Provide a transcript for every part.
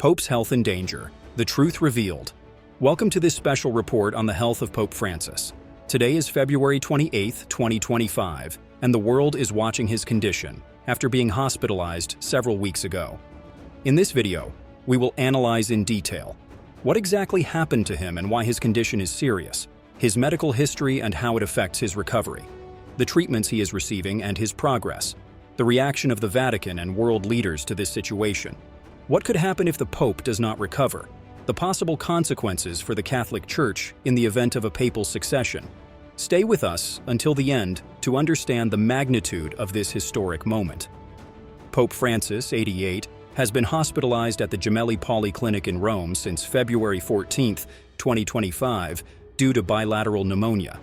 Pope's health in danger. The truth revealed. Welcome to this special report on the health of Pope Francis. Today is February 28, 2025, and the world is watching his condition after being hospitalized several weeks ago. In this video, we will analyze in detail what exactly happened to him and why his condition is serious, his medical history and how it affects his recovery, the treatments he is receiving and his progress, the reaction of the Vatican and world leaders to this situation. What could happen if the Pope does not recover? The possible consequences for the Catholic Church in the event of a papal succession. Stay with us until the end to understand the magnitude of this historic moment. Pope Francis, 88, has been hospitalized at the Gemelli Polyclinic in Rome since February 14, 2025, due to bilateral pneumonia.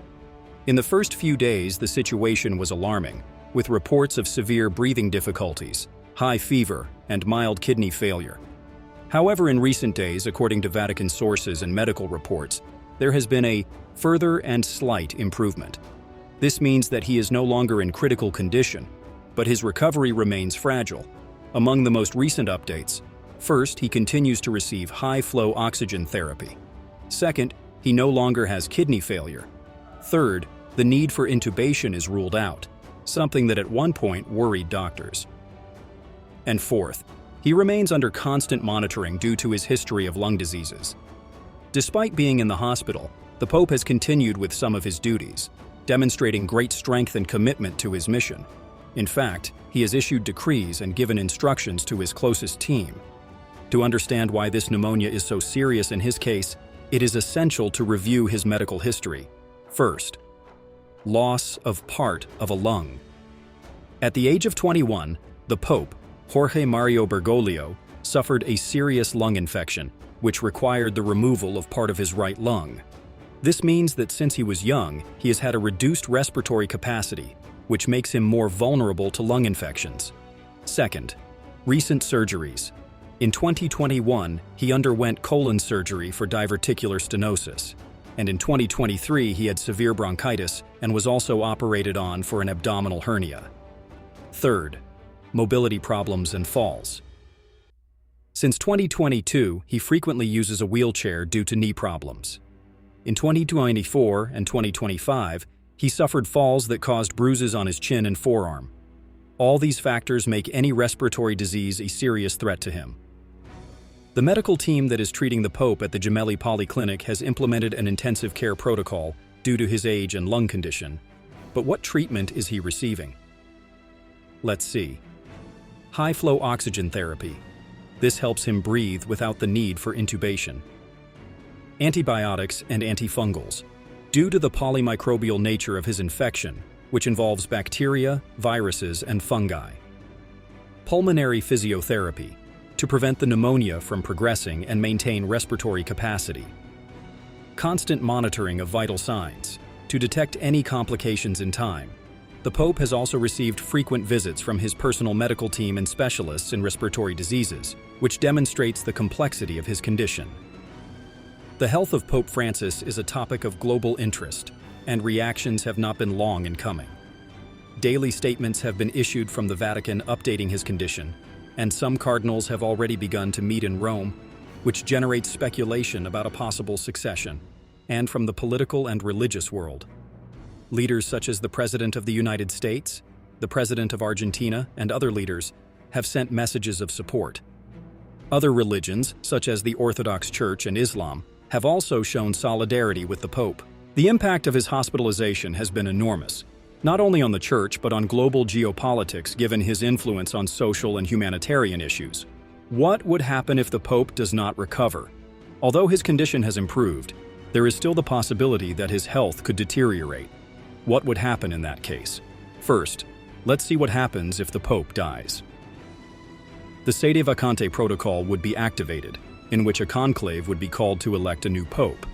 In the first few days, the situation was alarming, with reports of severe breathing difficulties, high fever, and mild kidney failure. However, in recent days, according to Vatican sources and medical reports, there has been a further and slight improvement. This means that he is no longer in critical condition, but his recovery remains fragile. Among the most recent updates, first, he continues to receive high-flow oxygen therapy. Second, he no longer has kidney failure. Third, the need for intubation is ruled out, something that at one point worried doctors. And fourth, he remains under constant monitoring due to his history of lung diseases. Despite being in the hospital, the Pope has continued with some of his duties, demonstrating great strength and commitment to his mission. In fact, he has issued decrees and given instructions to his closest team. To understand why this pneumonia is so serious in his case, it is essential to review his medical history. First, loss of part of a lung. At the age of 21, the Pope, Jorge Mario Bergoglio, suffered a serious lung infection, which required the removal of part of his right lung. This means that since he was young, he has had a reduced respiratory capacity, which makes him more vulnerable to lung infections. Second, recent surgeries. In 2021, he underwent colon surgery for diverticular stenosis, and in 2023 he had severe bronchitis and was also operated on for an abdominal hernia. Third, mobility problems and falls. Since 2022, he frequently uses a wheelchair due to knee problems. In 2024 and 2025, he suffered falls that caused bruises on his chin and forearm. All these factors make any respiratory disease a serious threat to him. The medical team that is treating the Pope at the Gemelli Polyclinic has implemented an intensive care protocol due to his age and lung condition. But what treatment is he receiving? Let's see. High-flow oxygen therapy. This helps him breathe without the need for intubation. Antibiotics and antifungals. Due to the polymicrobial nature of his infection, which involves bacteria, viruses, and fungi. Pulmonary physiotherapy. To prevent the pneumonia from progressing and maintain respiratory capacity. Constant monitoring of vital signs. To detect any complications in time. The Pope has also received frequent visits from his personal medical team and specialists in respiratory diseases, which demonstrates the complexity of his condition. The health of Pope Francis is a topic of global interest, and reactions have not been long in coming. Daily statements have been issued from the Vatican updating his condition, and some cardinals have already begun to meet in Rome, which generates speculation about a possible succession, and from the political and religious world. Leaders such as the President of the United States, the President of Argentina, and other leaders have sent messages of support. Other religions, such as the Orthodox Church and Islam, have also shown solidarity with the Pope. The impact of his hospitalization has been enormous, not only on the Church but on global geopolitics given his influence on social and humanitarian issues. What would happen if the Pope does not recover? Although his condition has improved, there is still the possibility that his health could deteriorate. What would happen in that case? First, let's see what happens if the Pope dies. The Sede Vacante protocol would be activated, in which a conclave would be called to elect a new Pope.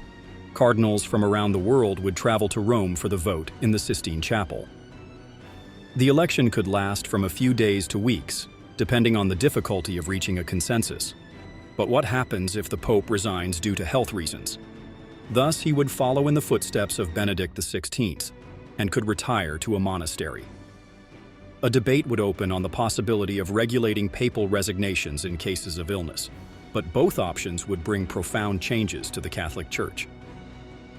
Cardinals from around the world would travel to Rome for the vote in the Sistine Chapel. The election could last from a few days to weeks, depending on the difficulty of reaching a consensus. But what happens if the Pope resigns due to health reasons? Thus, he would follow in the footsteps of Benedict XVI and could retire to a monastery. A debate would open on the possibility of regulating papal resignations in cases of illness. but both options would bring profound changes to the Catholic Church.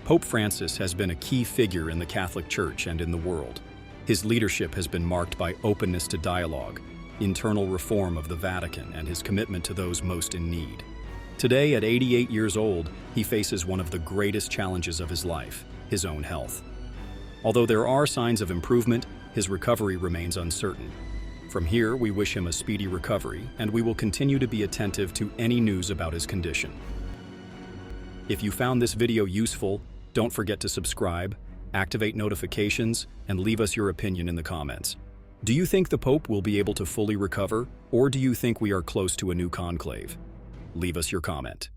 Pope Francis has been a key figure in the Catholic Church and in the world. His leadership has been marked by openness to dialogue, internal reform of the Vatican, and his commitment to those most in need. Today, at 88 years old, he faces one of the greatest challenges of his life, his own health. Although there are signs of improvement, his recovery remains uncertain. From here, we wish him a speedy recovery, and we will continue to be attentive to any news about his condition. If you found this video useful, don't forget to subscribe, activate notifications, and leave us your opinion in the comments. Do you think the Pope will be able to fully recover, or do you think we are close to a new conclave? Leave us your comment.